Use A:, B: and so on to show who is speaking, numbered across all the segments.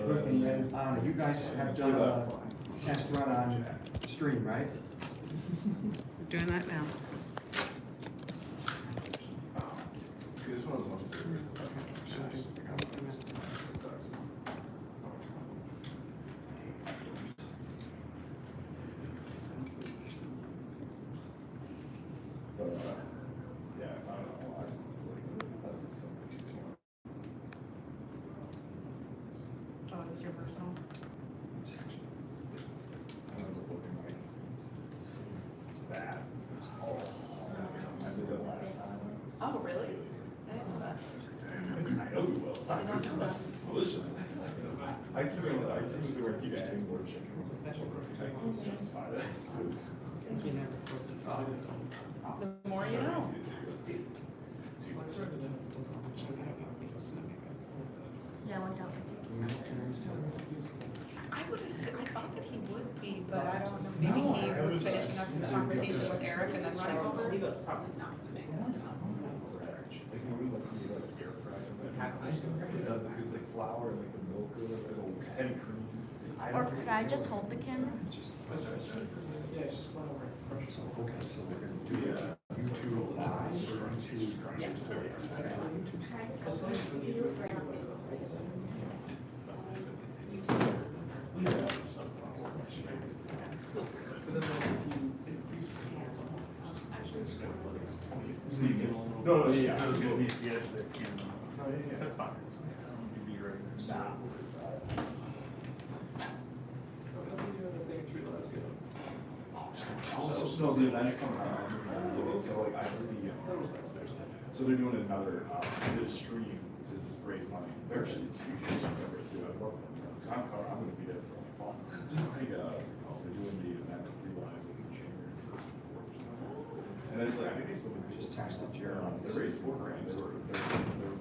A: Rookie, and you guys have done a test run on stream, right?
B: We're doing that now.
C: Oh, is this your personal? Oh, really? I didn't know that.
D: I know we will. It's not good for us. It's delicious. I keep it. I keep it where I keep adding more chicken. Justify that.
C: The more you know.
E: Yeah, I went out.
C: I would assume, I thought that he would be, but I don't know, maybe he was finishing up his conversation with Eric and then running over.
B: He was probably not the main.
D: Because like flour and like the milk or heavy cream.
E: Or could I just hold the camera?
A: It's just,
D: Yeah, it's just flour.
A: so, okay, so we're gonna do YouTube live or YouTube.
E: Yes.
D: No, yeah, I was gonna be at the edge of the camera. No, yeah, that's fine. You'd be ready for stop. No, the event's coming out. So like I heard so they're doing another, this stream to raise money. They're actually huge remember too. Cause I'm gonna be there for like fun. So like, they're doing the event with 3 lives in January 1st and 4th. And then it's like, I think they still
A: Just texted Jared.
D: they raised $4 grand. Their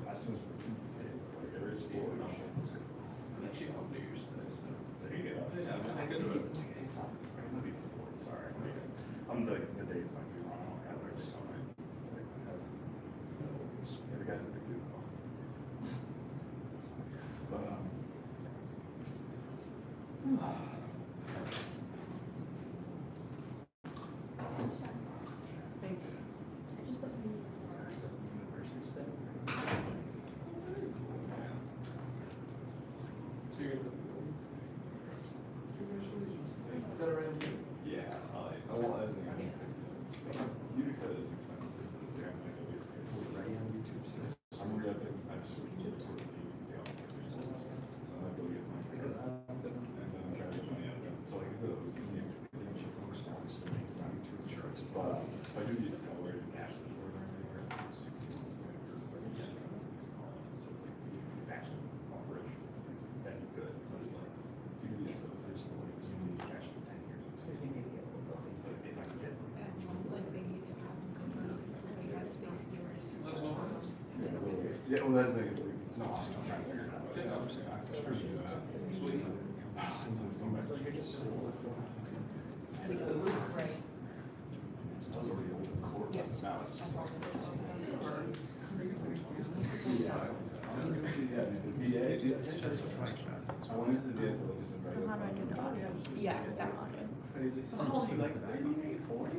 D: estimates were $2 million. Like they raised $4 million. There you go. Yeah, I could do it. It's not, it might be the 4th, sorry. The dates might be wrong. I don't have it, so every guy's a big dude though. But,
C: Thank you.
D: yeah, well, as you said it's expensive. It's there, I'm like,
A: Right on YouTube still.
D: I'm re-upping, I just switched to the sort of so I'm not going to get money. And then I'm trying to get money out of it. So like, if it was easy, it makes sense to insurance. But if I do the accelerated cash flow program, it's 60 months. So it's like, the actual coverage is that good, but it's like, do the association, it's like, you need cash for 10 years. But if I can get
C: That sounds like they have good run, like best face viewers.
D: yeah, well, that's like, it's not, I'm trying to figure it out. Yeah, I'm saying, I'm just trying to do that. Since it's going back to the
C: Right.
D: It's already old court.
C: Yes.
D: Now it's just like.
C: Yeah.
D: Yeah, the VA, I wanted to do it for just a
E: How do I do the audio?
C: Yeah, that was good.
D: Oh, you like the 38, 40?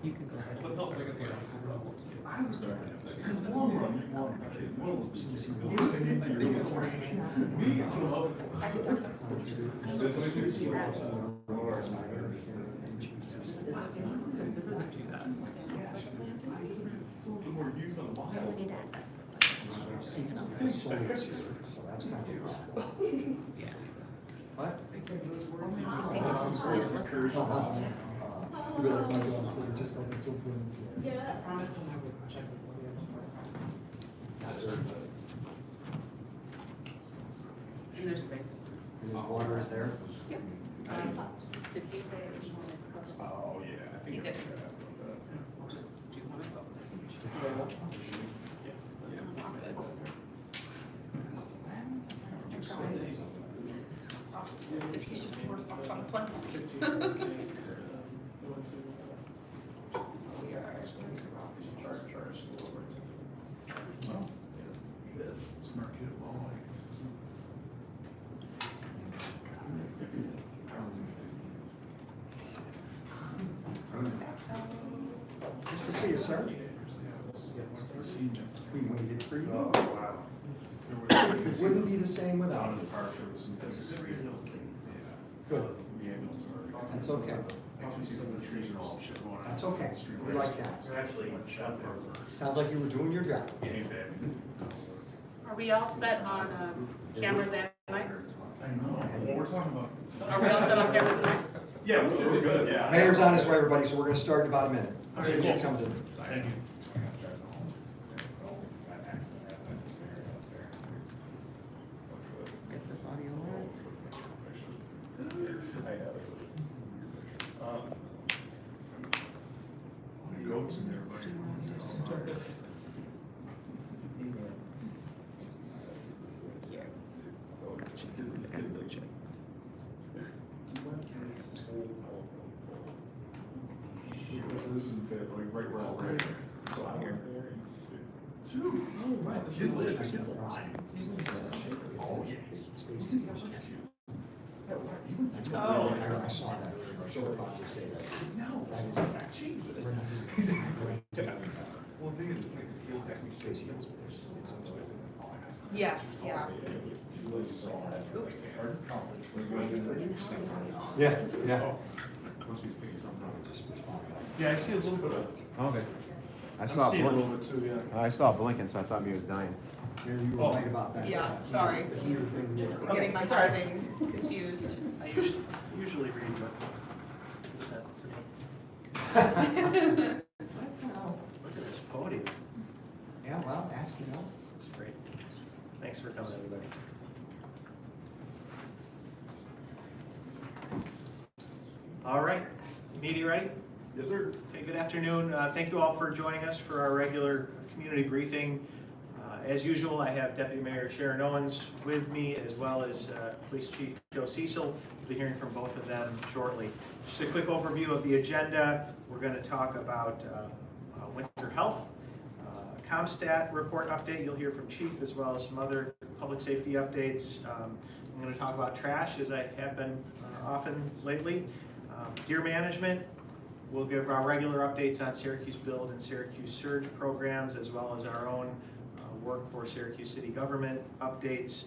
B: You can go ahead.
D: I was going to, because long run, you want a kid, one of those. Me too.
C: I could do some.
D: This way too, see what
B: This isn't too bad.
D: more use on miles.
A: I've seen some big souls here, so that's kind of cool.
B: Yeah.
A: What?
F: Really, my God, so we just got the two point.
B: I promised him I would check before the And there's space.
A: And there's water is there?
C: Yep.
E: Did he say he wanted to cover?
D: Oh, yeah, I think.
C: He did.
B: We'll just do one of both.
C: Because he's just the worst box on the planet. We are.
A: to see you, sir. We waited for you.
D: Oh, wow.
A: It wouldn't be the same
D: Down
A: without
D: in the
A: you.
D: park, there was some things.
A: Good.
D: The ambulance are.
A: That's okay.
D: Actually, some of the trees are all shit going on.
A: That's okay. We like that.
D: Actually, shut there.
A: Sounds like you were doing your job.
B: Are we all set on cameras and mics?
D: I know, what we're talking about.
B: Are we all set on cameras and mics?
D: Yeah, we're good, yeah.
A: Mayor's on his way, everybody, so we're gonna start in about a minute.
D: All
A: As soon
D: right,
A: as
D: cool.
A: she comes in.
D: Thank you.
B: Get this audio on.
D: Goats in there, buddy. So, let's get the check. This is like right where I'm at. So I'm here. Oh, right. The kid lives, the kid's alive. Oh, yes.
A: Oh. I saw that. So we're about to say that.
D: No.
A: That is a fact.
D: Jesus. Well, the thing is, he'll text me, Stacy,
C: Yes, yeah. Oops.
A: Yeah, yeah.
D: Yeah, I see a little bit of.
G: Okay. I
D: I'm
G: saw
D: seeing a
G: blink.
D: little bit too, yeah.
G: I saw blinking, so I thought he was dying.
A: Here, you were right about that.
C: Yeah, sorry.
A: The heater thing.
C: I'm getting my
B: It's all right.
C: housing confused.
B: I usually read what is sent to me. Look at this podium.
A: Yeah, well, ask you know.
B: It's great. Thanks for coming, everybody. All right, meeting ready?
D: Yes, sir.
B: Okay, good afternoon. Thank you all for joining us for our regular community briefing. As usual, I have Deputy Mayor Sharon Owens with me, as well as Police Chief Joe Cecil. We'll be hearing from both of them shortly. Just a quick overview of the agenda. We're going to talk about winter health, ComStat report update. You'll hear from Chief, as well as some other public safety updates. I'm going to talk about trash, as I have been often lately. Deer management. We'll give our regular updates on Syracuse Build and Syracuse Surge programs, as well as our own work for Syracuse City Government updates.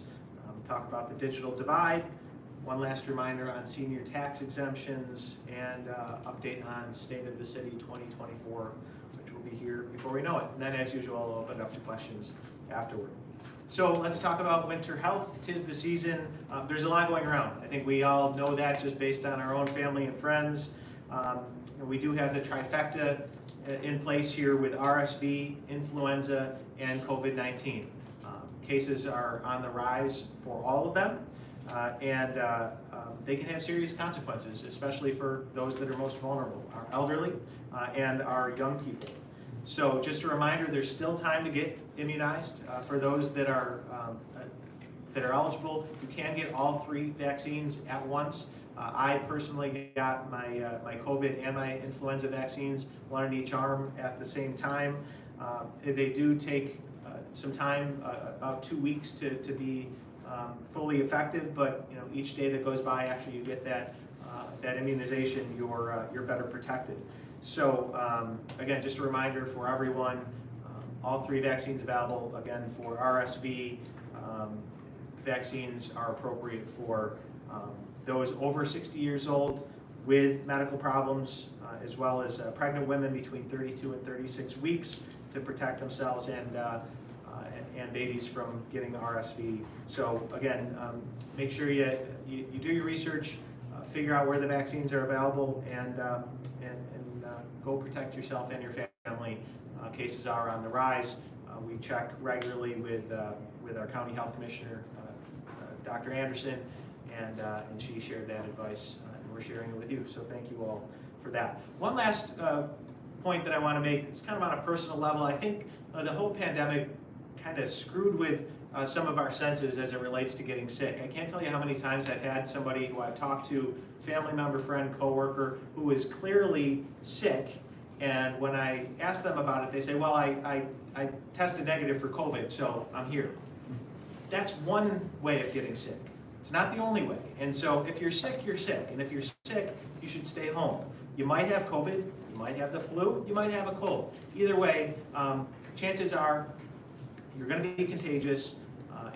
B: Talk about the digital divide. One last reminder on senior tax exemptions, and update on State of the City 2024, which will be here before we know it. And then, as usual, I'll open it up to questions afterward. So let's talk about winter health. 'Tis the season. There's a lot going around. I think we all know that just based on our own family and friends. We do have the trifecta in place here with RSV, influenza, and COVID-19. Cases are on the rise for all of them, and they can have serious consequences, especially for those that are most vulnerable, our elderly and our young people. So just a reminder, there's still time to get immunized. For those that are eligible, you can get all 3 vaccines at once. I personally got my COVID and my influenza vaccines, one in each arm at the same time. They do take some time, about 2 weeks to be fully effective, but each day that goes by after you get that immunization, you're better protected. So again, just a reminder for everyone, all 3 vaccines available. Again, for RSV, vaccines are appropriate for those over 60 years old with medical problems, as well as pregnant women between 32 and 36 weeks to protect themselves and babies from getting RSV. So again, make sure you do your research, figure out where the vaccines are available, and go protect yourself and your family. Cases are on the rise. We check regularly with our county health commissioner, Dr. Anderson, and she shared that advice, and we're sharing it with you. So thank you all for that. One last point that I want to make, it's kind of on a personal level. I think the whole pandemic kind of screwed with some of our senses as it relates to getting sick. I can't tell you how many times I've had somebody who I've talked to, family member, friend, coworker, who is clearly sick, and when I ask them about it, they say, well, I tested negative for COVID, so I'm here. That's one way of getting sick. It's not the only way. And so if you're sick, you're sick. And if you're sick, you should stay home. You might have COVID, you might have the flu, you might have a cold. Either way, chances are you're going to be contagious,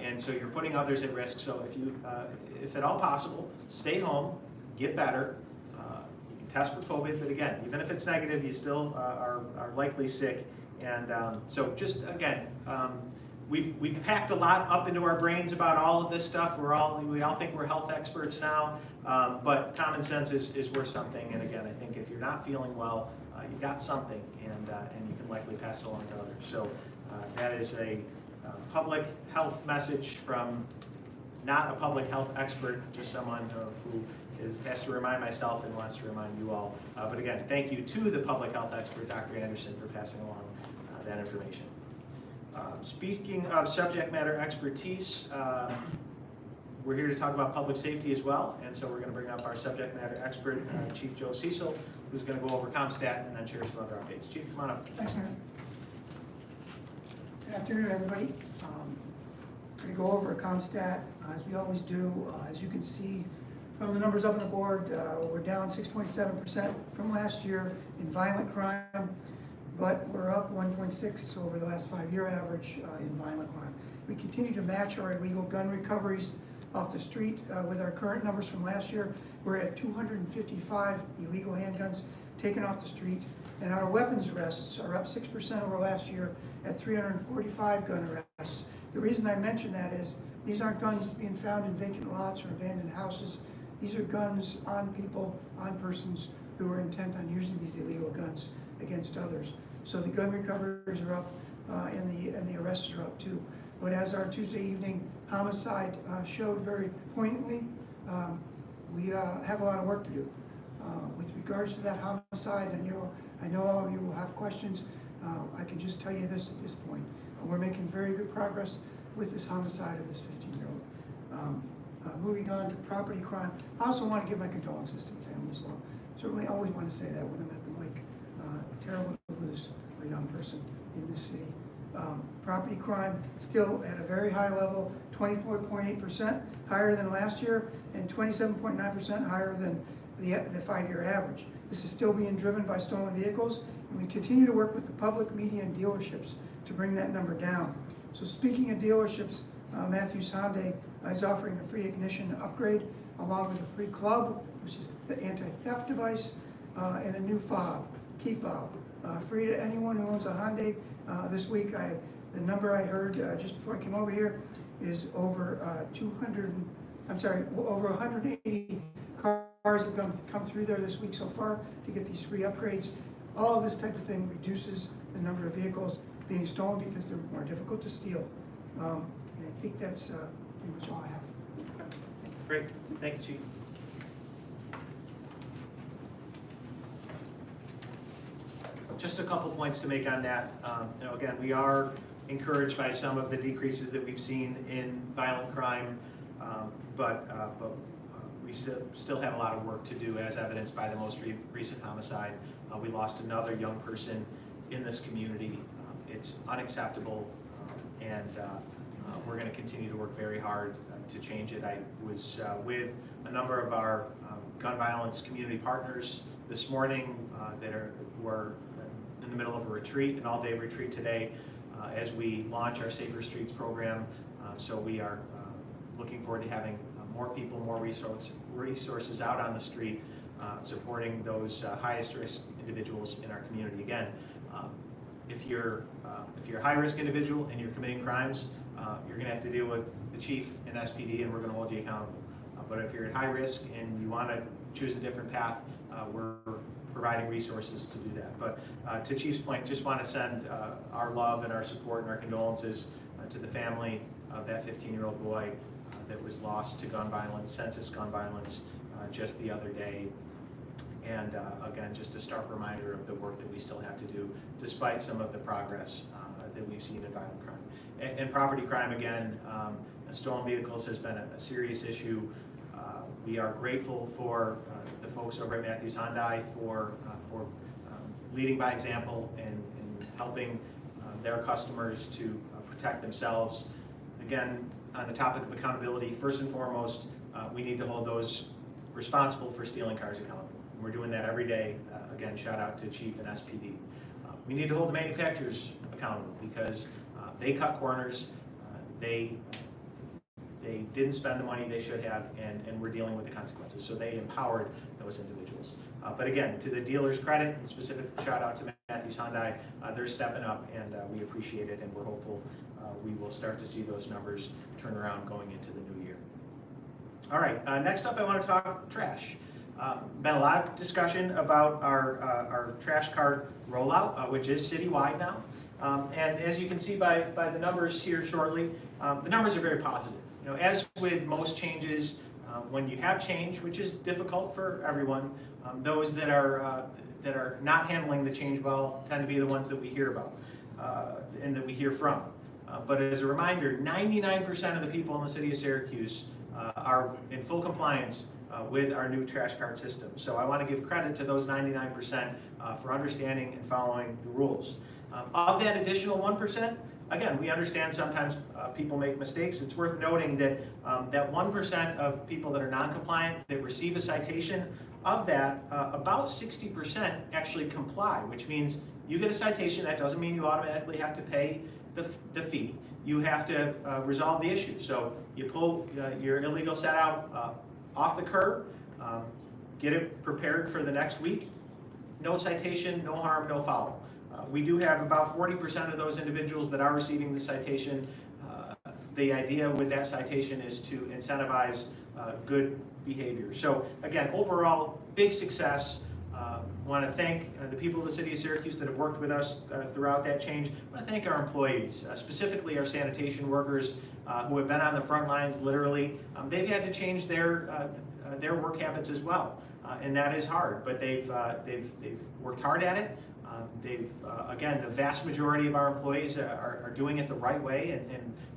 B: and so you're putting others at risk. So if at all possible, stay home, get better. You can test for COVID, but again, even if it's negative, you still are likely sick. And so just again, we've packed a lot up into our brains about all of this stuff. We all think we're health experts now, but common sense is worth something. And again, I think if you're not feeling well, you've got something, and you can likely pass it along to others. So that is a public health message from not a public health expert, just someone who has to remind myself and wants to remind you all. But again, thank you to the public health expert, Dr. Anderson, for passing along that information. Speaking of subject matter expertise, we're here to talk about public safety as well, and so we're going to bring up our subject matter expert, Chief Joe Cecil, who's going to go over CompStat and then share some other updates. Chief, come on up.
H: Thanks, Mayor. Good afternoon, everybody. Going to go over a CompStat, as we always do. As you can see from the numbers up on the board, we're down 6.7% from last year in violent crime, but we're up 1.6 over the last 5-year average in violent crime. We continue to match our illegal gun recoveries off the street with our current numbers from last year. We're at 255 illegal handguns taken off the street, and our weapons arrests are up 6% over last year at 345 gun arrests. The reason I mention that is these aren't guns being found in vacant lots or abandoned houses. These are guns on people, on persons who are intent on using these illegal guns against others. So the gun recoveries are up and the arrests are up too. But as our Tuesday evening homicide showed very poignantly, we have a lot of work to do. With regards to that homicide, I know all of you will have questions. I can just tell you this at this point. We're making very good progress with this homicide of this 15-year-old. Moving on to property crime, I also want to give my condolences to the family as well. Certainly always want to say that when I'm at the mic. Terrible to lose a young person in this city. Property crime still at a very high level, 24.8% higher than last year and 27.9% higher than the 5-year average. This is still being driven by stolen vehicles, and we continue to work with the public, media, and dealerships to bring that number down. So speaking of dealerships, Matthews Hyundai is offering a free ignition upgrade along with a free club, which is the anti-theft device, and a new fob, key fob, free to anyone who owns a Hyundai. This week, the number I heard just before I came over here is over over 180 cars have come through there this week so far to get these free upgrades. All of this type of thing reduces the number of vehicles being stolen because they're more difficult to steal. And I think that's pretty much all I have.
B: Great, thank you, Chief. Just a couple points to make on that. Again, we are encouraged by some of the decreases that we've seen in violent crime, but we still have a lot of work to do, as evidenced by the most recent homicide. We lost another young person in this community. It's unacceptable, and we're going to continue to work very hard to change it. I was with a number of our gun violence community partners this morning who are in the middle of a retreat, an all-day retreat today, as we launch our Safer Streets program. So we are looking forward to having more people, more resources out on the street, supporting those highest risk individuals in our community. Again, if you're a high-risk individual and you're committing crimes, you're going to have to deal with the chief and SPD, and we're going to hold you accountable. But if you're at high risk and you want to choose a different path, we're providing resources to do that. But to Chief's point, just want to send our love and our support and our condolences to the family of that 15-year-old boy that was lost to gun violence, census gun violence, just the other day. And again, just a stark reminder of the work that we still have to do, despite some of the progress that we've seen in violent crime. And property crime, again, stolen vehicles has been a serious issue. We are grateful for the folks over at Matthews Hyundai for leading by example and helping their customers to protect themselves. Again, on the topic of accountability, first and foremost, we need to hold those responsible for stealing cars accountable. We're doing that every day. again, shout out to Chief and SPD. We need to hold the manufacturers accountable because they cut corners, they didn't spend the money they should have, and we're dealing with the consequences. So they empowered those individuals. But again, to the dealer's credit, and specific shout out to Matthews Hyundai, they're stepping up, and we appreciate it, and we're hopeful we will start to see those numbers turn around going into the new year. All right, next up I want to talk trash. Been a lot of discussion about our trash cart rollout, which is citywide now. And as you can see by the numbers here shortly, the numbers are very positive. You know, as with most changes, when you have change, which is difficult for everyone, those that are not handling the change well tend to be the ones that we hear about and that we hear from. But as a reminder, 99% of the people in the city of Syracuse are in full compliance with our new trash cart system. So I want to give credit to those 99% for understanding and following the rules. Of that additional 1%, again, we understand sometimes people make mistakes. It's worth noting that that 1% of people that are non-compliant that receive a citation, of that, about 60% actually comply, which means you get a citation. That doesn't mean you automatically have to pay the fee. You have to resolve the issue. So you pull your illegal set out off the curb, get it prepared for the next week. No citation, no harm, no foul. We do have about 40% of those individuals that are receiving the citation. The idea with that citation is to incentivize good behavior. So again, overall, big success. Want to thank the people of the city of Syracuse that have worked with us throughout that change. I want to thank our employees, specifically our sanitation workers who have been on the front lines literally. They've had to change their work habits as well, and that is hard, but they've worked hard at it. Again, the vast majority of our employees are doing it the right way,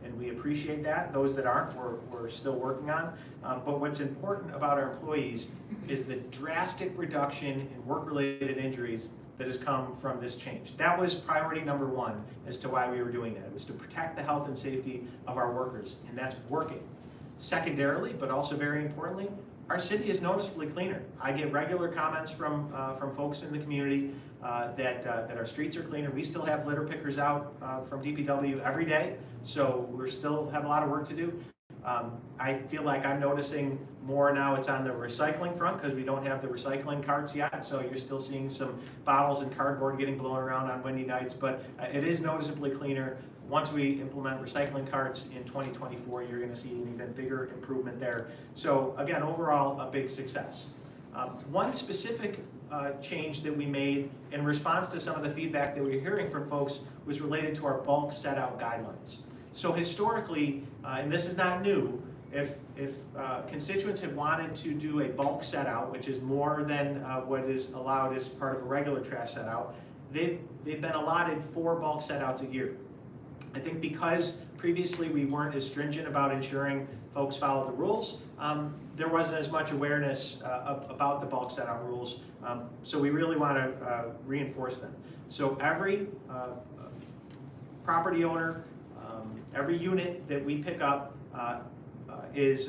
B: and we appreciate that. Those that aren't, we're still working on. But what's important about our employees is the drastic reduction in work-related injuries that has come from this change. That was priority number one as to why we were doing that. It was to protect the health and safety of our workers, and that's working. Secondarily, but also very importantly, our city is noticeably cleaner. I get regular comments from folks in the community that our streets are cleaner. We still have litter pickers out from DPW every day, so we still have a lot of work to do. I feel like I'm noticing more now. It's on the recycling front because we don't have the recycling carts yet, so you're still seeing some bottles and cardboard getting blown around on windy nights, but it is noticeably cleaner. Once we implement recycling carts in 2024, you're going to see an even bigger improvement there. So again, overall, a big success. One specific change that we made in response to some of the feedback that we were hearing from folks was related to our bulk set out guidelines. So historically, and this is not new, if constituents have wanted to do a bulk set out, which is more than what is allowed as part of a regular trash set out, they've been allotted 4 bulk set outs a year. I think because previously we weren't as stringent about ensuring folks followed the rules, there wasn't as much awareness about the bulk set out rules, so we really want to reinforce them. So every property owner, every unit that we pick up is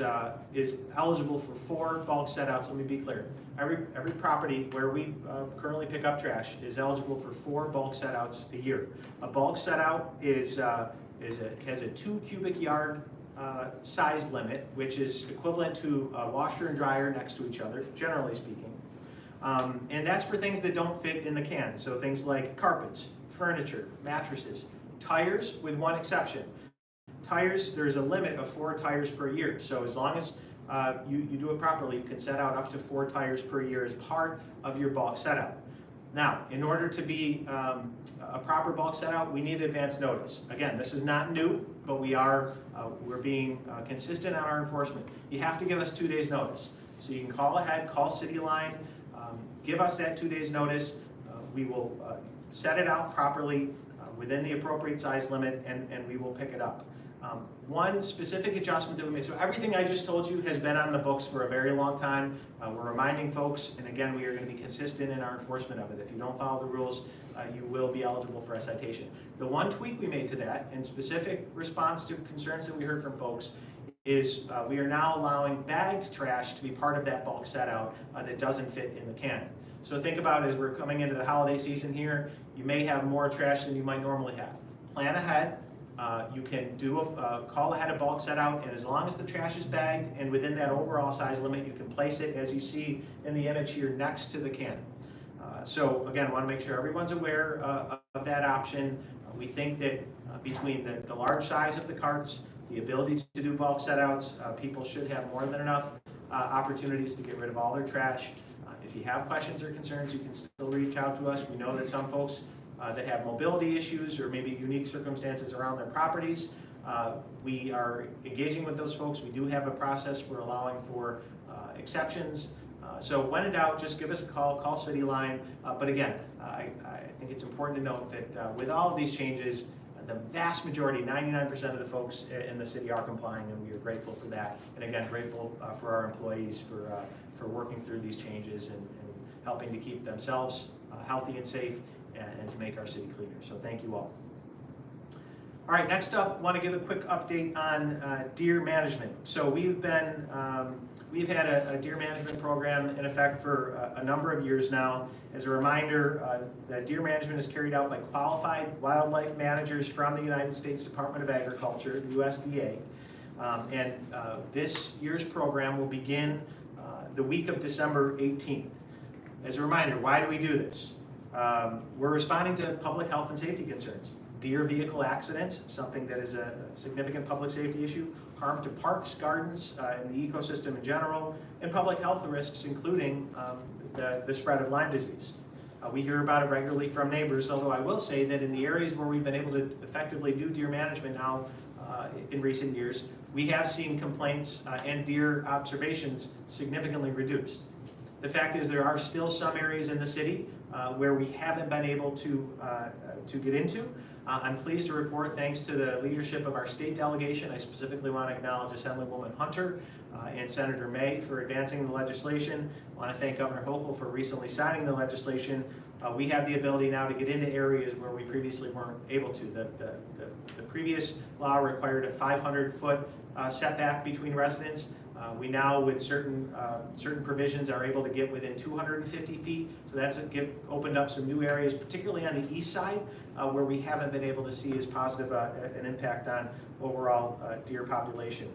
B: eligible for 4 bulk set outs. Let me be clear. Every property where we currently pick up trash is eligible for 4 bulk set outs a year. A bulk set out has a 2 cubic yard size limit, which is equivalent to a washer and dryer next to each other, generally speaking. And that's for things that don't fit in the can. So things like carpets, furniture, mattresses, tires, with one exception. Tires, there's a limit of 4 tires per year. So as long as you do it properly, you can set out up to 4 tires per year as part of your bulk set out. Now, in order to be a proper bulk set out, we need advance notice. Again, this is not new, but we're being consistent on our enforcement. You have to give us 2 days notice. So you can call ahead, call City Line, give us that 2 days notice. We will set it out properly within the appropriate size limit, and we will pick it up. One specific adjustment that we made, so everything I just told you has been on the books for a very long time. We're reminding folks, and again, we are going to be consistent in our enforcement of it. If you don't follow the rules, you will be eligible for a citation. The one tweak we made to that, in specific response to concerns that we heard from folks, is we are now allowing bagged trash to be part of that bulk set out that doesn't fit in the can. So think about as we're coming into the holiday season here, you may have more trash than you might normally have. Plan ahead. You can do call ahead a bulk set out, and as long as the trash is bagged and within that overall size limit, you can place it, as you see in the image here, next to the can. So again, want to make sure everyone's aware of that option. We think that between the large size of the carts, the ability to do bulk set outs, people should have more than enough opportunities to get rid of all their trash. If you have questions or concerns, you can still reach out to us. We know that some folks that have mobility issues or maybe unique circumstances around their properties, we are engaging with those folks. We do have a process for allowing for exceptions. So when in doubt, just give us a call City Line. But again, I think it's important to note that with all of these changes, the vast majority, 99% of the folks in the city are complying, and we are grateful for that. And again, grateful for our employees for working through these changes and helping to keep themselves healthy and safe and to make our city cleaner. So thank you all. All right, next up, want to give a quick update on deer management. So we've had a deer management program in effect for a number of years now. As a reminder, that deer management is carried out by qualified wildlife managers from the United States Department of Agriculture, the USDA. This year's program will begin the week of December 18th. As a reminder, why do we do this? We're responding to public health and safety concerns. Deer vehicle accidents, something that is a significant public safety issue, harm to parks, gardens, and the ecosystem in general, and public health risks, including the spread of Lyme disease. We hear about it regularly from neighbors, although I will say that in the areas where we've been able to effectively do deer management now in recent years, we have seen complaints and deer observations significantly reduced. The fact is there are still some areas in the city where we haven't been able to get into. I'm pleased to report, thanks to the leadership of our state delegation, I specifically want to acknowledge Assemblywoman Hunter and Senator May for advancing the legislation. I want to thank Governor Hochul for recently signing the legislation. We have the ability now to get into areas where we previously weren't able to. The previous law required a 500-foot setback between residents. We now, with certain provisions, are able to get within 250 feet. So that's opened up some new areas, particularly on the east side, where we haven't been able to see as positive an impact on overall deer population.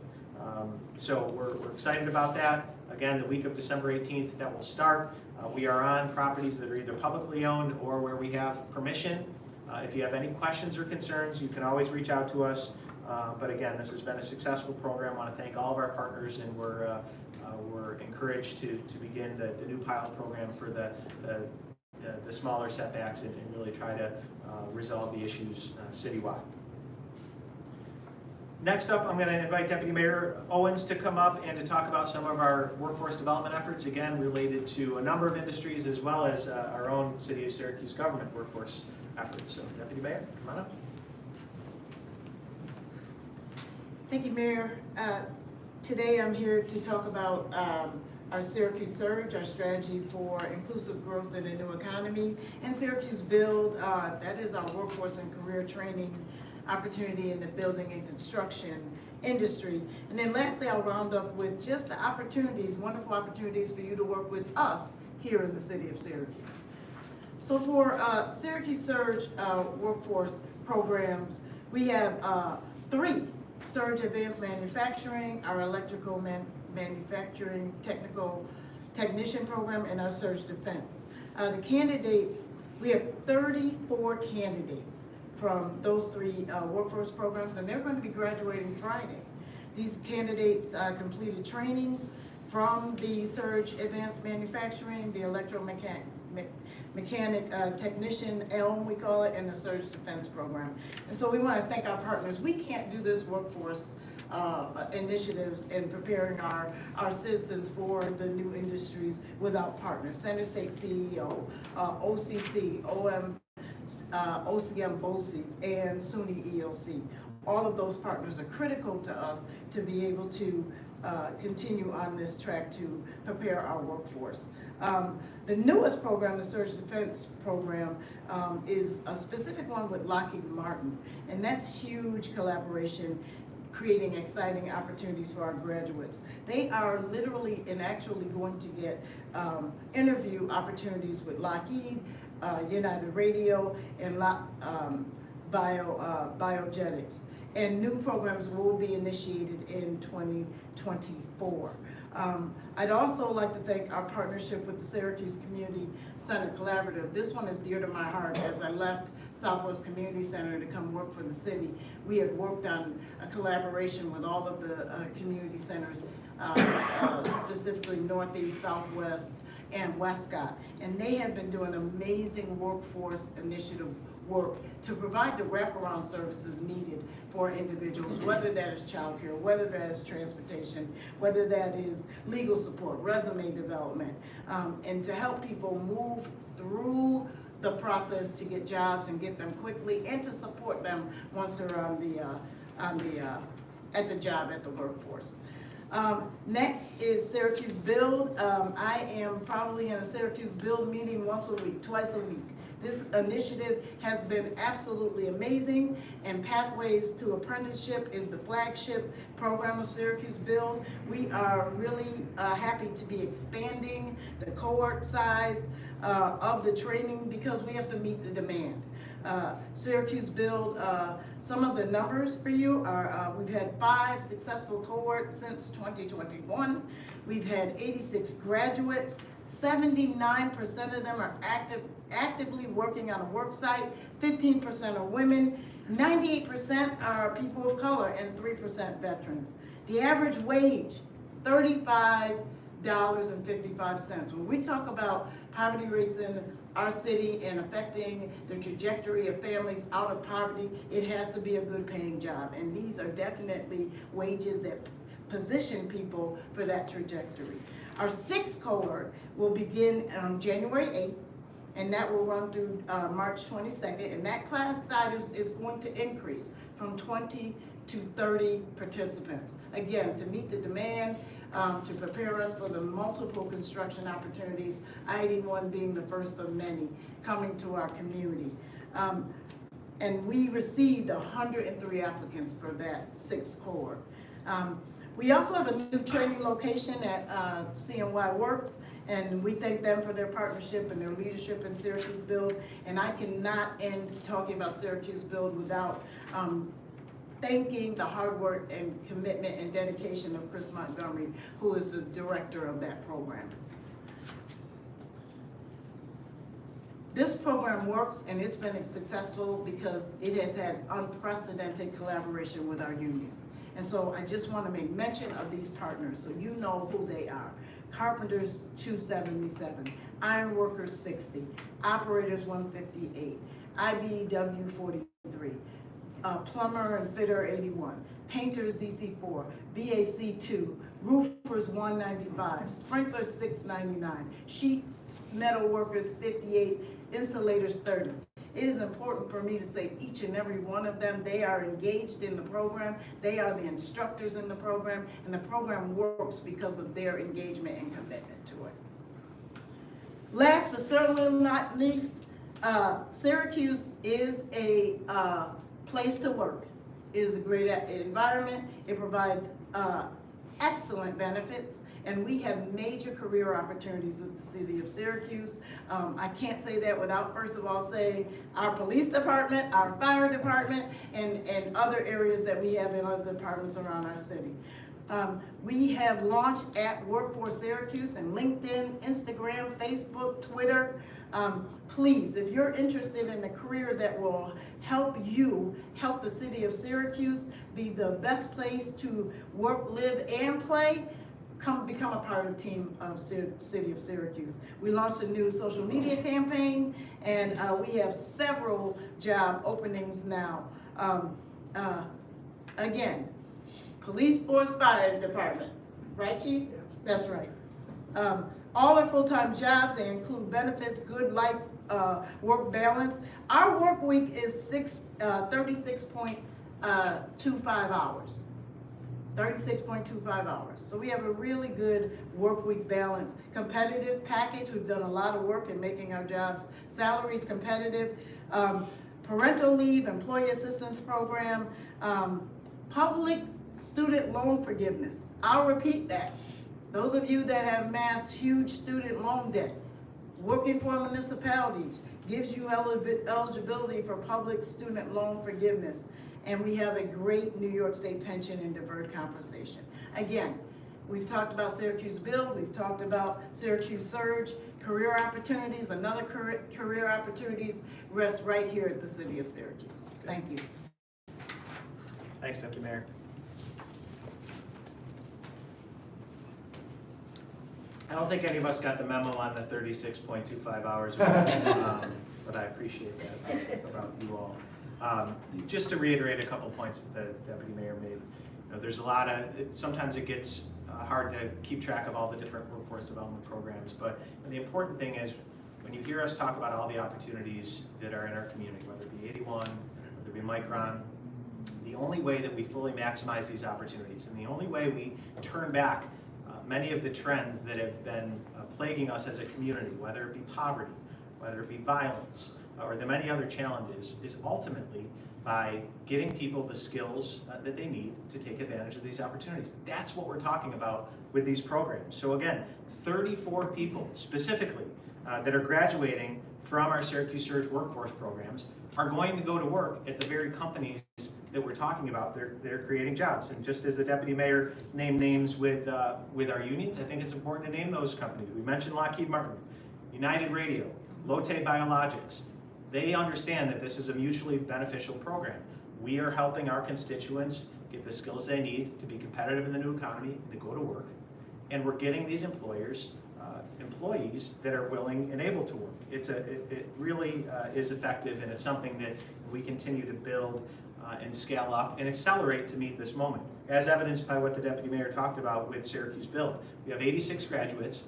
B: So we're excited about that. Again, the week of December 18th, that will start. We are on properties that are either publicly owned or where we have permission. If you have any questions or concerns, you can always reach out to us. But again, this has been a successful program. I want to thank all of our partners, and we're encouraged to begin the new pilot program for the smaller setbacks and really try to resolve the issues citywide. Next up, I'm going to invite Deputy Mayor Owens to come up and to talk about some of our workforce development efforts, again related to a number of industries as well as our own City of Syracuse government workforce efforts. So Deputy Mayor, come on up.
I: Thank you, Mayor. Today I'm here to talk about our Syracuse Surge, our strategy for inclusive growth in a new economy, and Syracuse Build, that is our workforce and career training opportunity in the building and construction industry. And then lastly, I'll round up with just the opportunities, wonderful opportunities for you to work with us here in the city of Syracuse. So for Syracuse Surge workforce programs, we have 3. Surge Advanced Manufacturing, our electrical manufacturing technician program, and our Surge Defense. The candidates, we have 34 candidates from those 3 workforce programs, and they're going to be graduating Friday. These candidates completed training from the Surge Advanced Manufacturing, the electromechanic technician, ELM we call it, and the Surge Defense program. And so we want to thank our partners. We can't do this workforce initiatives and preparing our citizens for the new industries without partners. Center State CEO, OCC, OCM BOCES, and SUNY EOC. All of those partners are critical to us to be able to continue on this track to prepare our workforce. The newest program, the Surge Defense program, is a specific one with Lockheed Martin, and that's huge collaboration creating exciting opportunities for our graduates. They are literally and actually going to get interview opportunities with Lockheed, United Radio, and Biogenics. And new programs will be initiated in 2024. I'd also like to thank our partnership with the Syracuse Community Center Collaborative. This one is dear to my heart. As I left Southwest Community Center to come work for the city, we had worked on a collaboration with all of the community centers, specifically Northeast, Southwest, and Westcott. And they have been doing amazing workforce initiative work to provide the wraparound services needed for individuals, whether that is childcare, whether that is transportation, whether that is legal support, resume development, and to help people move through the process to get jobs and get them quickly, and to support them once they're at the job, at the workforce. Next is Syracuse Build. I am probably in a Syracuse Build meeting twice a week. This initiative has been absolutely amazing, and Pathways to Apprenticeship is the flagship program of Syracuse Build. We are really happy to be expanding the cohort size of the training because we have to meet the demand. Syracuse Build, some of the numbers for you are, we've had 5 successful cohorts since 2021. We've had 86 graduates. 79% of them are actively working on a work site. 15% are women. 98% are people of color, and 3% veterans. The average wage, $35.55. When we talk about poverty rates in our city and affecting the trajectory of families out of poverty, it has to be a good paying job. And these are definitely wages that position people for that trajectory. Our 6th cohort will begin on January 8th, and that will run through March 22nd. And that class size is going to increase from 20 to 30 participants. Again, to meet the demand, to prepare us for the multiple construction opportunities, I-81 being the first of many coming to our community. And we received 103 applicants for that 6th cohort. We also have a new training location at CNY Works, and we thank them for their partnership and their leadership in Syracuse Build. And I cannot end talking about Syracuse Build without thanking the hard work and commitment and dedication of Chris Montgomery, who is the director of that program. This program works, and it's been successful because it has had unprecedented collaboration with our union. And so I just want to make mention of these partners so you know who they are. Carpenters 277, Iron Workers 60, Operators 158, IBEW 43, Plumber and Fitter 81, Painters DC 4, BAC 2, Roofers 195, Sprinklers 699, Sheet Metal Workers 58, Insulators 30. It is important for me to say each and every one of them, they are engaged in the program, they are the instructors in the program, and the program works because of their engagement and commitment to it. Last but certainly not least, Syracuse is a place to work. It is a great environment. It provides excellent benefits, and we have major career opportunities with the city of Syracuse. I can't say that without first of all saying our police department, our fire department, and other areas that we have in other departments around our city. We have launched at Workforce Syracuse and LinkedIn, Instagram, Facebook, Twitter. Please, if you're interested in a career that will help you help the city of Syracuse be the best place to work, live, and play, become a part of the team of City of Syracuse. We launched a new social media campaign, and we have several job openings now. Again, police force, fire department, right, Chief?
H: Yes.
I: That's right. All are full-time jobs. They include benefits, good life, work balance. Our work week is 36.25 hours. 36.25 hours. So we have a really good work week balance. Competitive package, we've done a lot of work in making our jobs salaries competitive. Parental leave, employee assistance program, public student loan forgiveness. I'll repeat that. Those of you that have amassed huge student loan debt, working for municipalities gives you eligibility for public student loan forgiveness. And we have a great New York State pension and deferred compensation. Again, we've talked about Syracuse Build, we've talked about Syracuse Surge, career opportunities, another career opportunities rest right here at the city of Syracuse. Thank you.
B: Thanks, Deputy Mayor. I don't think any of us got the memo on the 36.25 hours, but I appreciate that about you all. Just to reiterate a couple points that the Deputy Mayor made. There's a lot of, sometimes it gets hard to keep track of all the different workforce development programs, but the important thing is when you hear us talk about all the opportunities that are in our community, whether it be 81, whether it be Micron, the only way that we fully maximize these opportunities and the only way we turn back many of the trends that have been plaguing us as a community, whether it be poverty, whether it be violence, or the many other challenges, is ultimately by getting people the skills that they need to take advantage of these opportunities. That's what we're talking about with these programs. So again, 34 people specifically that are graduating from our Syracuse Surge workforce programs are going to go to work at the very companies that we're talking about. They're creating jobs. And just as the Deputy Mayor named names with our unions, I think it's important to name those companies. We mentioned Lockheed Martin, United Radio, Lotte Biologics. They understand that this is a mutually beneficial program. We are helping our constituents get the skills they need to be competitive in the new economy and to go to work. And we're getting these employees that are willing and able to work. It really is effective, and it's something that we continue to build and scale up and accelerate to meet this moment, as evidenced by what the Deputy Mayor talked about with Syracuse Build. We have 86 graduates,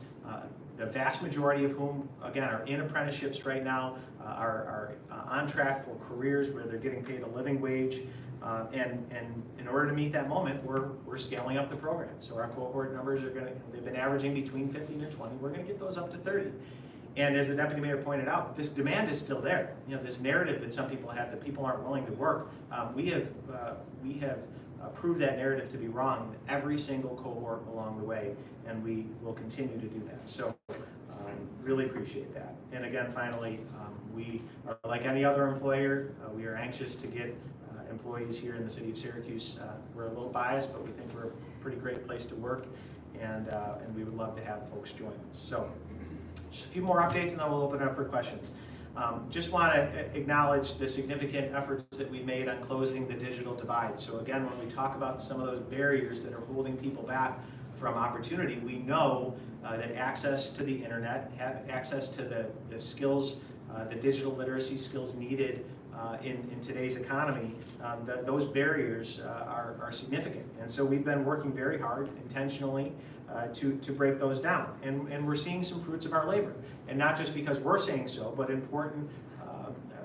B: the vast majority of whom, again, are in apprenticeships right now, are on track for careers where they're getting paid a living wage. And in order to meet that moment, we're scaling up the program. So our cohort numbers they've been averaging between 15 and 20. We're gonna get those up to 30. And as the Deputy Mayor pointed out, this demand is still there. This narrative that some people have that people aren't willing to work, we have proved that narrative to be wrong in every single cohort along the way, and we will continue to do that. So really appreciate that. And again, finally, we are like any other employer. We are anxious to get employees here in the city of Syracuse. We're a little biased, but we think we're a pretty great place to work, and we would love to have folks join us. So just a few more updates and then we'll open it up for questions. Just want to acknowledge the significant efforts that we made on closing the digital divide. So again, when we talk about some of those barriers that are holding people back from opportunity, we know that access to the internet, access to the skills, the digital literacy skills needed in today's economy, those barriers are significant. And so we've been working very hard intentionally to break those down. And we're seeing some fruits of our labor. And not just because we're saying so, but important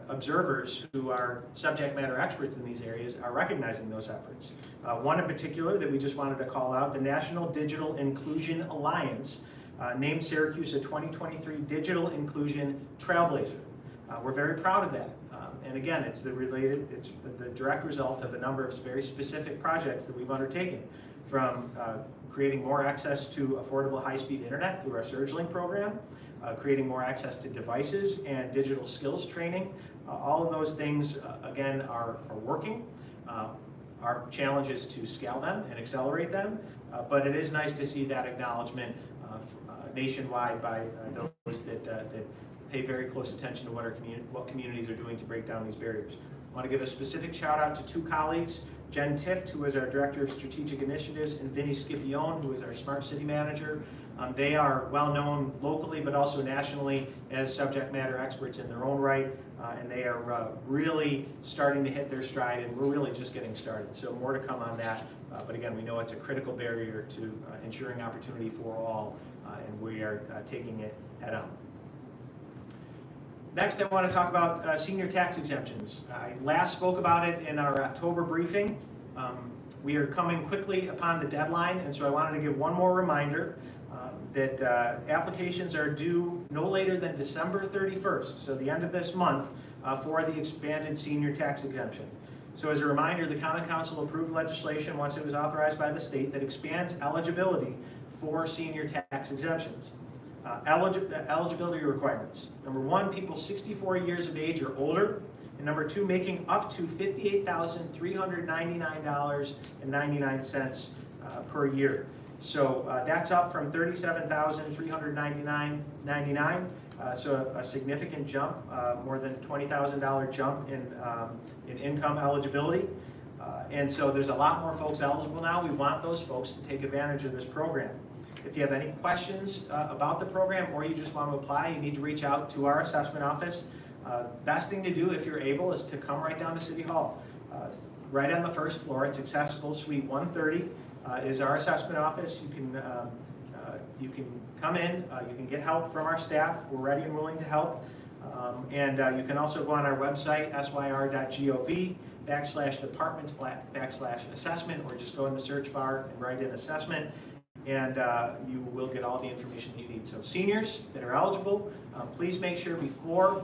B: observers who are subject matter experts in these areas are recognizing those efforts. One in particular that we just wanted to call out, the National Digital Inclusion Alliance named Syracuse a 2023 Digital Inclusion Trailblazer. We're very proud of that. And again, it's the direct result of a number of very specific projects that we've undertaken, from creating more access to affordable high-speed internet through our SurgeLink program, creating more access to devices and digital skills training. All of those things, again, are working. Our challenge is to scale them and accelerate them, but it is nice to see that acknowledgement nationwide by those that pay very close attention to what communities are doing to break down these barriers. I want to give a specific shout out to two colleagues, Jen Tift, who is our Director of Strategic Initiatives, and Vinny Scipione, who is our Smart City Manager. They are well known locally, but also nationally as subject matter experts in their own right, and they are really starting to hit their stride, and we're really just getting started. So more to come on that, but again, we know it's a critical barrier to ensuring opportunity for all, and we are taking it head on. Next, I want to talk about senior tax exemptions. I last spoke about it in our October briefing. We are coming quickly upon the deadline, and so I wanted to give one more reminder that applications are due no later than December 31st, so the end of this month, for the expanded senior tax exemption. So as a reminder, the Common Council approved legislation once it was authorized by the state that expands eligibility for senior tax exemptions. Eligibility requirements. Number one, people 64 years of age or older. And number two, making up to $58,399.99 per year. So that's up from $37,399.99. So a significant jump, more than $20,000 jump in income eligibility. And so there's a lot more folks eligible now. We want those folks to take advantage of this program. If you have any questions about the program or you just want to apply, you need to reach out to our assessment office. Best thing to do if you're able is to come right down to City Hall. Right on the first floor, it's accessible, Suite 130 is our assessment office. You can come in, you can get help from our staff. We're ready and willing to help. And you can also go on our website, syr.gov/departments/assessment, or just go in the search bar and write in assessment, and you will get all the information you need. So seniors that are eligible, please make sure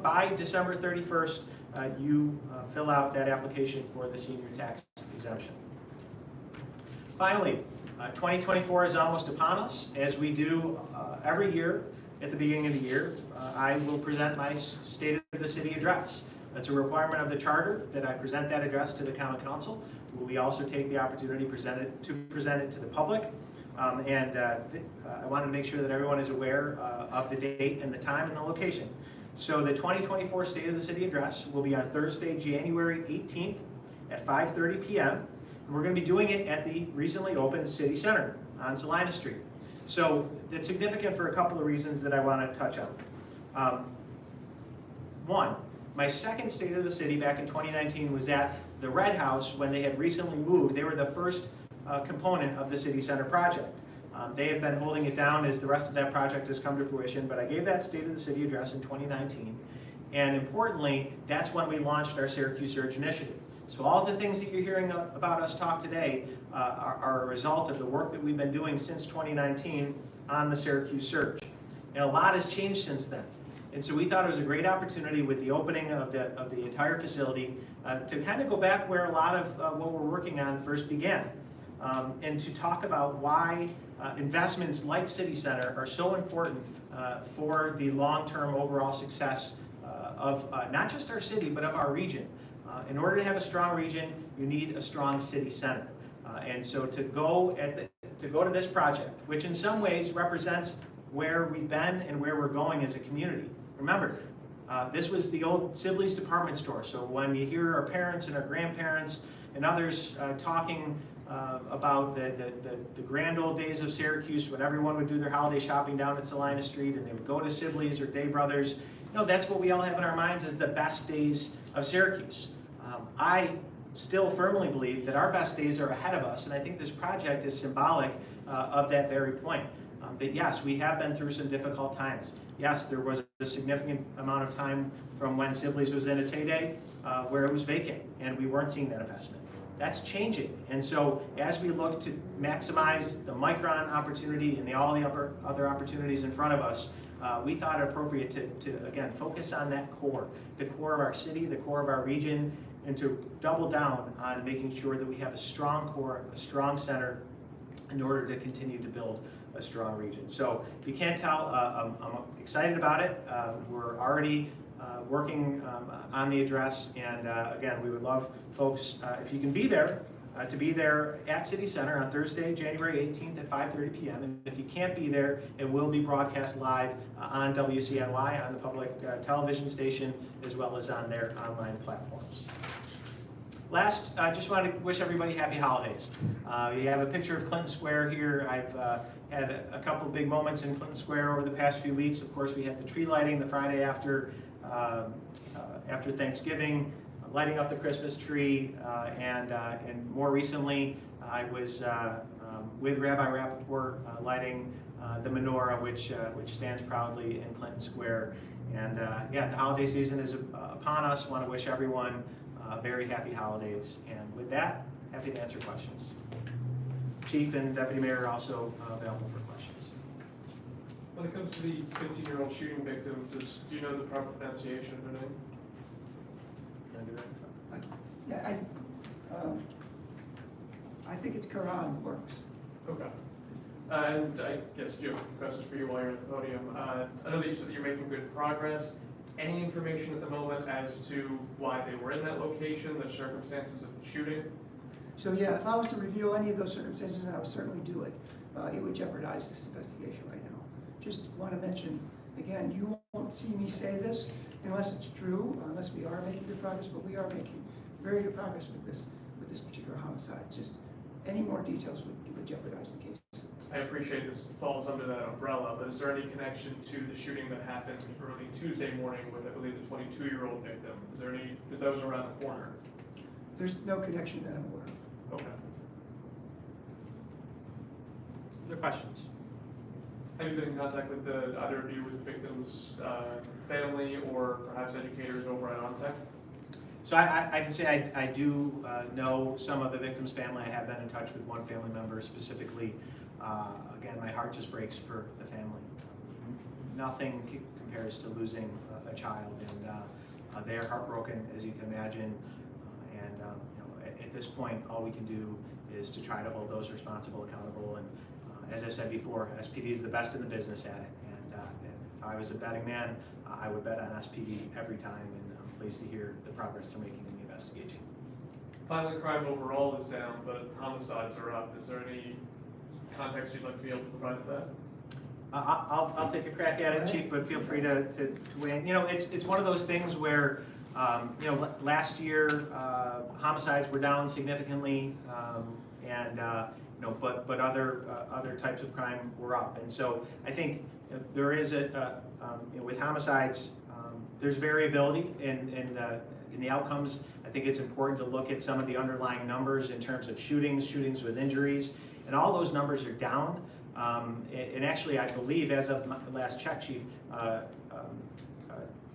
B: by December 31st, you fill out that application for the senior tax exemption. Finally, 2024 is almost upon us. As we do every year at the beginning of the year, I will present my State of the City address. That's a requirement of the charter that I present that address to the Common Council. We also take the opportunity to present it to the public. I want to make sure that everyone is aware of the date and the time and the location. So the 2024 State of the City address will be on Thursday, January 18th at 5:30 p.m. And we're going to be doing it at the recently opened City Center on Salina Street. So it's significant for a couple of reasons that I want to touch on. One, my second State of the City back in 2019 was at the Red House when they had recently moved. They were the first component of the City Center project. They have been holding it down as the rest of that project has come to fruition, but I gave that State of the City address in 2019. And importantly, that's when we launched our Syracuse Surge initiative. So all the things that you're hearing about us talk today are a result of the work that we've been doing since 2019 on the Syracuse Surge. And a lot has changed since then. And so we thought it was a great opportunity with the opening of the entire facility to kind of go back where a lot of what we're working on first began. And to talk about why investments like City Center are so important for the long-term overall success of not just our city, but of our region. In order to have a strong region, you need a strong city center. And so to go to this project, which in some ways represents where we've been and where we're going as a community. Remember, this was the old Sibley's department store. So when you hear our parents and our grandparents and others talking about the grand old days of Syracuse, when everyone would do their holiday shopping down at Salina Street and they would go to Sibley's or Day Brothers, that's what we all have in our minds as the best days of Syracuse. I still firmly believe that our best days are ahead of us, and I think this project is symbolic of that very point. That yes, we have been through some difficult times. Yes, there was a significant amount of time from when Sibley's was in its heyday where it was vacant, and we weren't seeing that investment. That's changing, and so as we look to maximize the Micron opportunity and all the other opportunities in front of us, we thought it appropriate to again, focus on that core, the core of our city, the core of our region, and to double down on making sure that we have a strong core, a strong center, in order to continue to build a strong region. So if you can't tell, I'm excited about it. We're already working on the address, and again, we would love folks, if you can be there, to be there at City Center on Thursday, January 18th at 5:30 p.m. And if you can't be there, it will be broadcast live on WCNY, on the public television station, as well as on their online platforms. Last, I just want to wish everybody happy holidays. You have a picture of Clinton Square here. I've had a couple of big moments in Clinton Square over the past few weeks. Of course, we had the tree lighting the Friday after Thanksgiving, lighting up the Christmas tree, and more recently, I was with Rabbi Rappaport lighting the menorah, which stands proudly in Clinton Square. And yeah, the holiday season is upon us. Want to wish everyone very happy holidays. And with that, happy to answer questions. Chief and Deputy Mayor are also available for questions.
J: When it comes to the 15-year-old shooting victim, do you know the proper pronunciation of her name?
H: Yeah, think it's Quran works.
J: Okay. And I guess you have questions for you while you're at the podium. I know that you said that you're making good progress. Any information at the moment as to why they were in that location, the circumstances of the shooting?
H: So yeah, if I was to reveal any of those circumstances, I would certainly do it. It would jeopardize this investigation right now. Just want to mention, again, you won't see me say this unless it's true, unless we are making good progress, but we are making very good progress with this particular homicide. Just any more details would jeopardize the case.
J: I appreciate this falls under that umbrella, but is there any connection to the shooting that happened early Tuesday morning with, I believe, the 22-year-old victim? Is there any, because that was around the corner?
H: There's no connection that I'm aware of.
J: Okay.
B: Other questions?
J: Have you been in contact with either of you with the victim's family or perhaps educators over at ONTEC?
B: So I can say I do know some of the victim's family. I have been in touch with one family member specifically. Again, my heart just breaks for the family. Nothing compares to losing a child, and they are heartbroken, as you can imagine. And you know, at this point, all we can do is to try to hold those responsible accountable. And as I said before, SPD is the best in the business at it. And if I was a betting man, I would bet on SPD every time. And I'm pleased to hear the progress they're making in the investigation.
J: Violent crime overall is down, but homicides are up. Is there any context you'd like to be able to provide to that?
B: I'll take a crack at it, Chief, but feel free to weigh in. You know, it's one of those things where, you know, last year homicides were down significantly, and you know, but other types of crime were up. And so I think there is you know, with homicides, there's variability in the outcomes. I think it's important to look at some of the underlying numbers in terms of shootings with injuries, and all those numbers are down. And actually, I believe, as of my last check, Chief,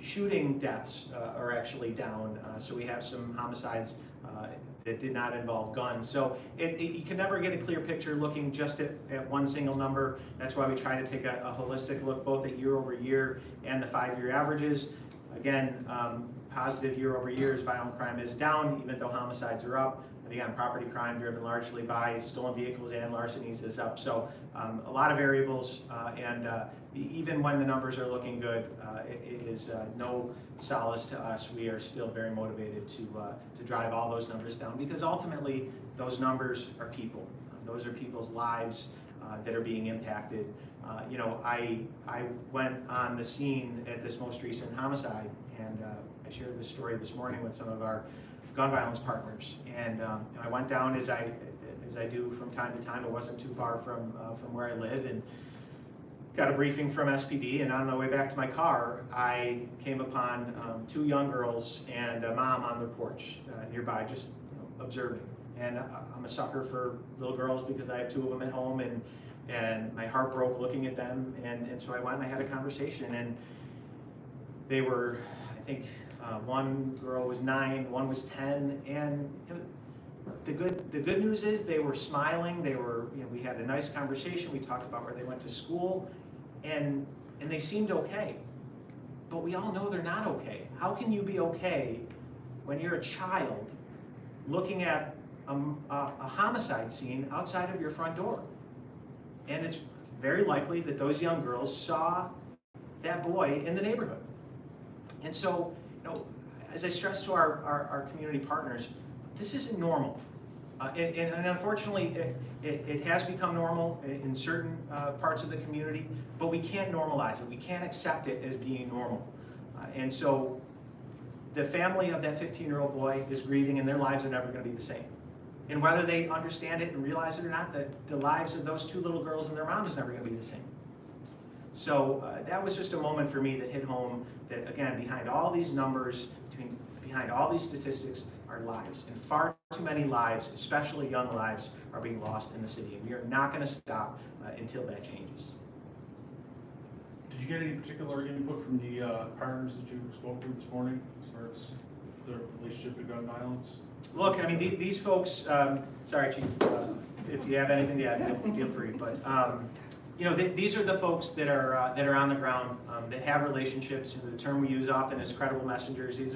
B: shooting deaths are actually down. So we have some homicides that did not involve guns. So you can never get a clear picture looking just at one single number. That's why we try to take a holistic look both at year over year and the 5-year averages. Again, positive year over year is violent crime is down, even though homicides are up. And again, property crime driven largely by stolen vehicles and larcenies is up. So a lot of variables, and even when the numbers are looking good, it is no solace to us. We are still very motivated to drive all those numbers down, because ultimately those numbers are people. Those are people's lives that are being impacted. You know, I went on the scene at this most recent homicide, and I shared this story this morning with some of our gun violence partners, and I went down as I do from time to time. It wasn't too far from where I live, and got a briefing from SPD. And on the way back to my car, I came upon 2 young girls and a mom on the porch nearby, just observing. And I'm a sucker for little girls because I have 2 of them at home, and my heart broke looking at them. And so I went and I had a conversation, and they were, I think, one girl was 9, one was 10, and the good news is they were smiling. They were, you know, we had a nice conversation. We talked about where they went to school, and they seemed okay. But we all know they're not okay. How can you be okay when you're a child looking at a homicide scene outside of your front door? And it's very likely that those young girls saw that boy in the neighborhood. And so, you know, as I stress to our community partners, this isn't normal. And unfortunately, it has become normal in certain parts of the community, but we can't normalize it. We can't accept it as being normal. And so the family of that 15-year-old boy is grieving, and their lives are never going to be the same. And whether they understand it and realize it or not, the lives of those 2 little girls and their mom is never going to be the same. So that was just a moment for me that hit home that, again, behind all these numbers, behind all these statistics are lives. And far too many lives, especially young lives, are being lost in the city. And we are not going to stop until that changes.
K: Did you get any particular input from the partners that you spoke to this morning as far as their relationship to gun violence?
B: Look, I mean, these folks, sorry, Chief, if you have anything to add, feel free. But you know, these are the folks that are on the ground, that have relationships. The term we use often is credible messengers. These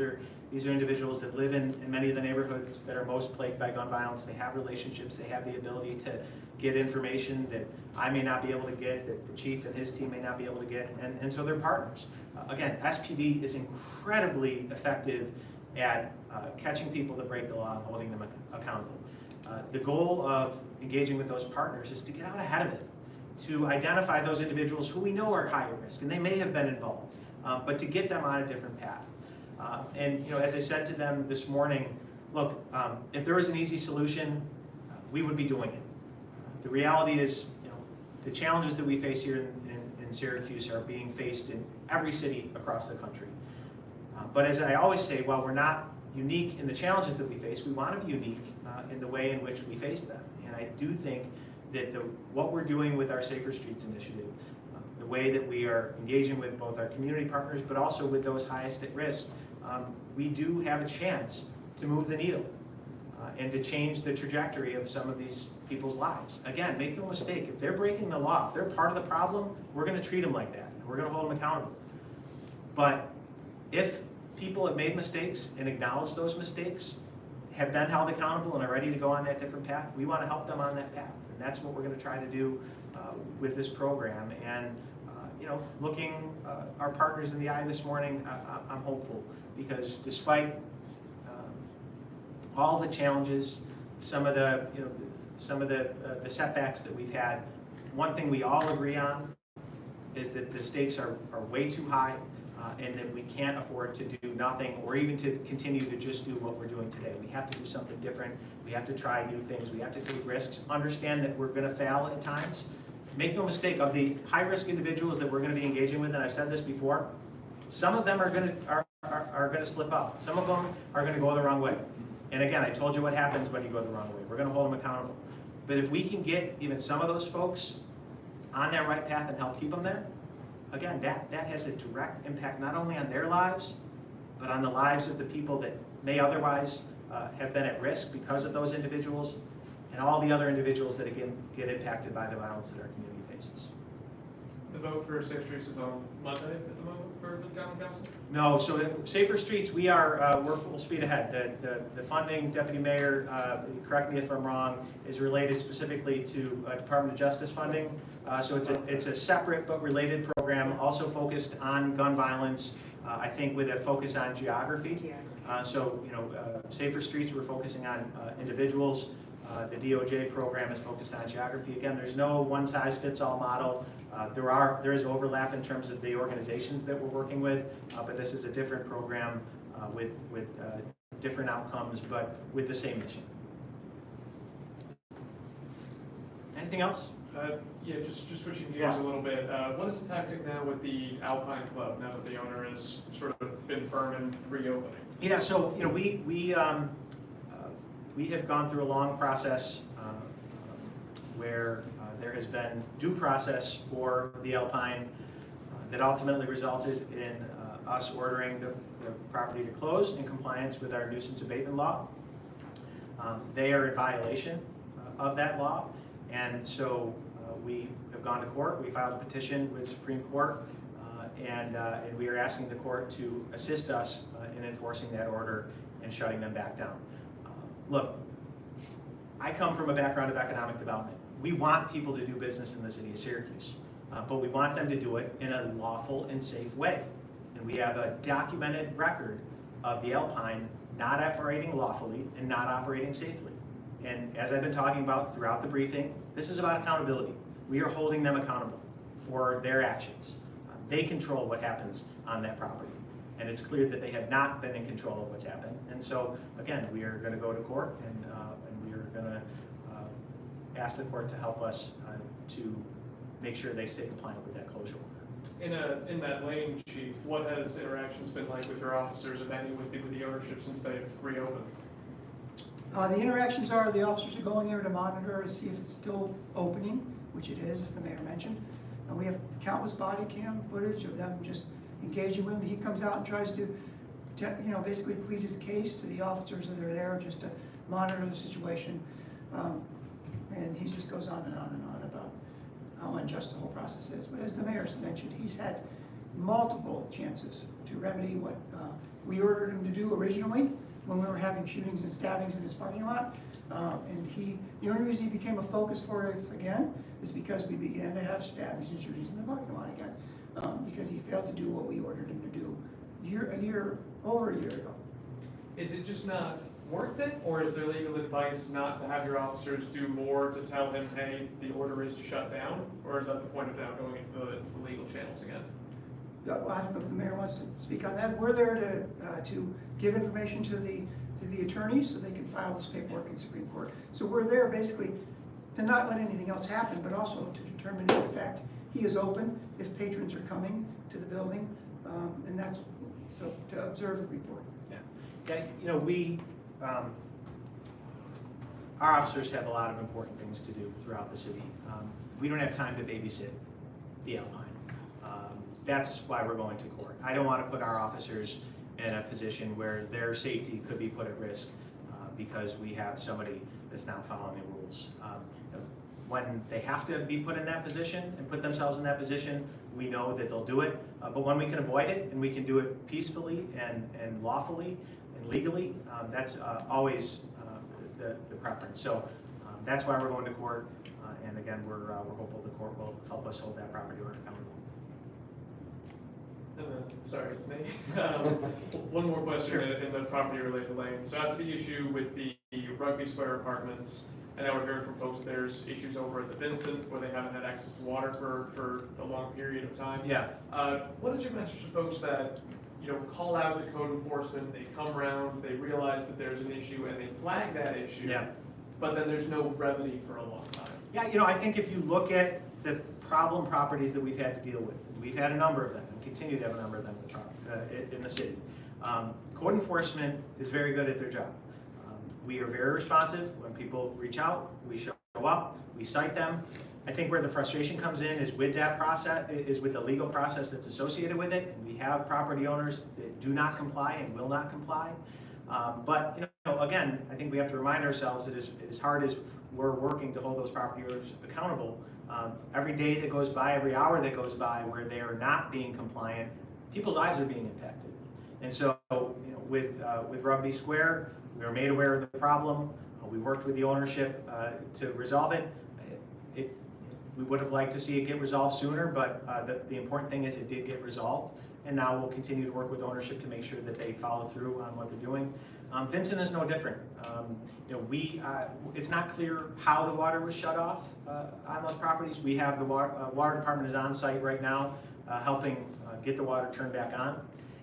B: These are individuals that live in many of the neighborhoods that are most plagued by gun violence. They have relationships, they have the ability to get information that I may not be able to get, that the chief and his team may not be able to get, and so they're partners. Again, SPD is incredibly effective at catching people that break the law and holding them accountable. The goal of engaging with those partners is to get out ahead of it, to identify those individuals who we know are high risk, and they may have been involved, but to get them on a different path. And as I said to them this morning, look, if there was an easy solution, we would be doing it. The reality is, the challenges that we face here in Syracuse are being faced in every city across the country. But as I always say, while we're not unique in the challenges that we face, we want to be unique in the way in which we face them. And I do think that what we're doing with our Safer Streets initiative, the way that we are engaging with both our community partners, but also with those highest at risk, we do have a chance to move the needle and to change the trajectory of some of these people's lives. Again, make no mistake, if they're breaking the law, if they're part of the problem, we're going to treat them like that. We're going to hold them accountable. But if people have made mistakes and acknowledge those mistakes, have been held accountable and are ready to go on that different path, we want to help them on that path. And that's what we're going to try to do with this program. And looking our partners in the eye this morning, I'm hopeful, because despite all the challenges, some of the setbacks that we've had, one thing we all agree on is that the stakes are way too high, and that we can't afford to do nothing or even to continue to just do what we're doing today. We have to do something different. We have to try new things. We have to take risks, understand that we're going to fail at times. Make no mistake, of the high-risk individuals that we're going to be engaging with, and I've said this before, some of them are going to slip up. Some of them are going to go the wrong way. And again, I told you what happens when you go the wrong way. We're going to hold them accountable. But if we can get even some of those folks on that right path and help keep them there, again, that has a direct impact not only on their lives, but on the lives of the people that may otherwise have been at risk because of those individuals, and all the other individuals that again get impacted by the violence that our community faces.
J: The vote for Safe Streets is on Monday at the moment for the Common Council?
B: No, so the Safer Streets, we're full speed ahead. The funding, Deputy Mayor, correct me if I'm wrong, is related specifically to Department of Justice funding. So it's a separate but related program, also focused on gun violence, I think with a focus on geography. Safer Streets, we're focusing on individuals. The DOJ program is focused on geography. Again, there's no one-size-fits-all model. There is overlap in terms of the organizations that we're working with, but this is a different program with different outcomes, but with the same mission. Anything else?
J: Yeah, just switching gears a little bit. What is the tactic now with the Alpine Club, now that the owner has sort of been firm in reopening?
B: Yeah, so we have gone through a long process where there has been due process for the Alpine that ultimately resulted in us ordering the property to close in compliance with our nuisance abatement law. They are in violation of that law, and so we have gone to court. We filed a petition with Supreme Court, and we are asking the court to assist us in enforcing that order and shutting them back down. Look, I come from a background of economic development. We want people to do business in the city of Syracuse, but we want them to do it in a lawful and safe way. And we have a documented record of the Alpine not operating lawfully and not operating safely. And as I've been talking about throughout the briefing, this is about accountability. We are holding them accountable for their actions. They control what happens on that property. And it's clear that they have not been in control of what's happened. And so, again, we are going to go to court, and we are going to ask the court to help us to make sure they stay compliant with that closure order.
J: In that lane, Chief, what has interactions been like with your officers, if any, with the ownership since they've reopened?
H: The interactions are the officers are going there to monitor to see if it's still opening, which it is, as the mayor mentioned. And we have countless body cam footage of them just engaging with him. He comes out and tries to, basically plead his case to the officers that are there just to monitor the situation. And he just goes on and on and on about how unjust the whole process is. But as the mayor's mentioned, he's had multiple chances to to remedy what we ordered him to do originally when we were having shootings and stabbings in his parking lot. And the only reason he became a focus for us again is because we began to have stabbings and shootings in the parking lot again. Because he failed to do what we ordered him to do over a year ago.
J: Is it just not worth it, or is there legal advice not to have your officers do more to tell him, hey, the order is to shut down? Or is that the point of now going into the legal channels again?
H: Well, I don't know if the mayor wants to speak on that. We're there to give information to the attorneys so they can file this paperwork in Supreme Court. So we're there basically to not let anything else happen, but also to determine if in fact he is open, if patrons are coming to the building, and that's, so to observe and report.
B: Yeah, you know, our officers have a lot of important things to do throughout the city. We don't have time to babysit the outline. That's why we're going to court. I don't want to put our officers in a position where their safety could be put at risk because we have somebody that's not following the rules. When they have to be put in that position and put themselves in that position, we know that they'll do it. But when we can avoid it and we can do it peacefully and lawfully and legally, that's always the preference. So that's why we're going to court. And again, we're hopeful the court will help us hold that property owner accountable.
J: And then, sorry, it's me. One more question in the property-related lane. So after the issue with the Rugby Square apartments, and now we're hearing from folks that there's issues over at the Vincent where they haven't had access to water for a long period of time.
B: Yeah.
J: What is your message to folks that, you know, call out to code enforcement, they come around, they realize that there's an issue and they flag that issue,
B: Yeah.
J: but then there's no remedy for a long time?
B: Yeah, you know, I think if you look at the problem properties that we've had to deal with, we've had a number of them and continue to have a number of them in the city. Code enforcement is very good at their job. We are very responsive. When people reach out, we show up, we cite them. I think where the frustration comes in is with that process, is with the legal process that's associated with it. And we have property owners that do not comply and will not comply. But you know, again, I think we have to remind ourselves that as hard as we're working to hold those property owners accountable, every day that goes by, every hour that goes by where they are not being compliant, people's lives are being impacted. And so, you know, with Rugby Square, we were made aware of the problem. We worked with the ownership to resolve it. We would have liked to see it get resolved sooner, but the important thing is it did get resolved. And now we'll continue to work with ownership to make sure that they follow through on what they're doing. Vincent is no different. You know, it's not clear how the water was shut off on those properties. We have the water department is on site right now, helping get the water turned back on.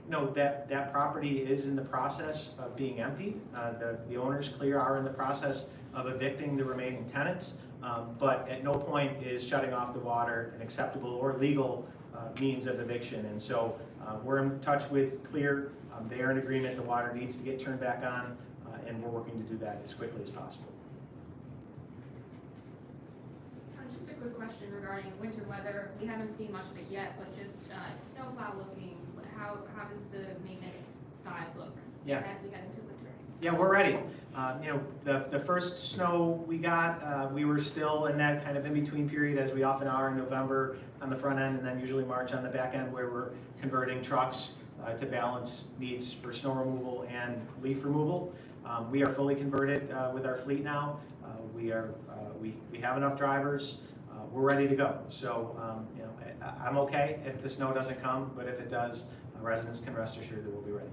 B: You know, that property is in the process of being emptied. The owners are in the process of evicting the remaining tenants, but at no point is shutting off the water an acceptable or legal means of eviction. And so we're in touch with Clear. They are in agreement the water needs to get turned back on, and we're working to do that as quickly as possible.
L: Just a quick question regarding winter weather. We haven't seen much of it yet, but just snowplow looking, how does the maintenance side look as we get into winter?
B: Yeah, we're ready. You know, the first snow we got, we were still in that kind of in-between period as we often are in November on the front end and then usually March on the back end where we're converting trucks to balance needs for snow removal and leaf removal. We are fully converted with our fleet now. We have enough drivers. We're ready to go. So you know, I'm okay if the snow doesn't come, but if it does, residents can rest assured that we'll be ready.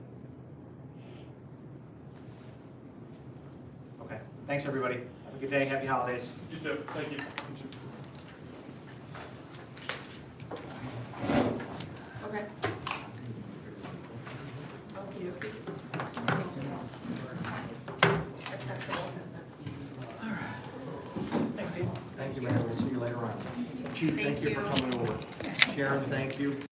B: Okay, thanks everybody. Have a good day. Happy holidays.
J: You too. Thank you.
C: Okay. Okay. Accessible.
B: Thanks, Steve.
A: Thank you, Mayor. We'll see you later on. Chief, thank you for coming over. Sharon, thank you.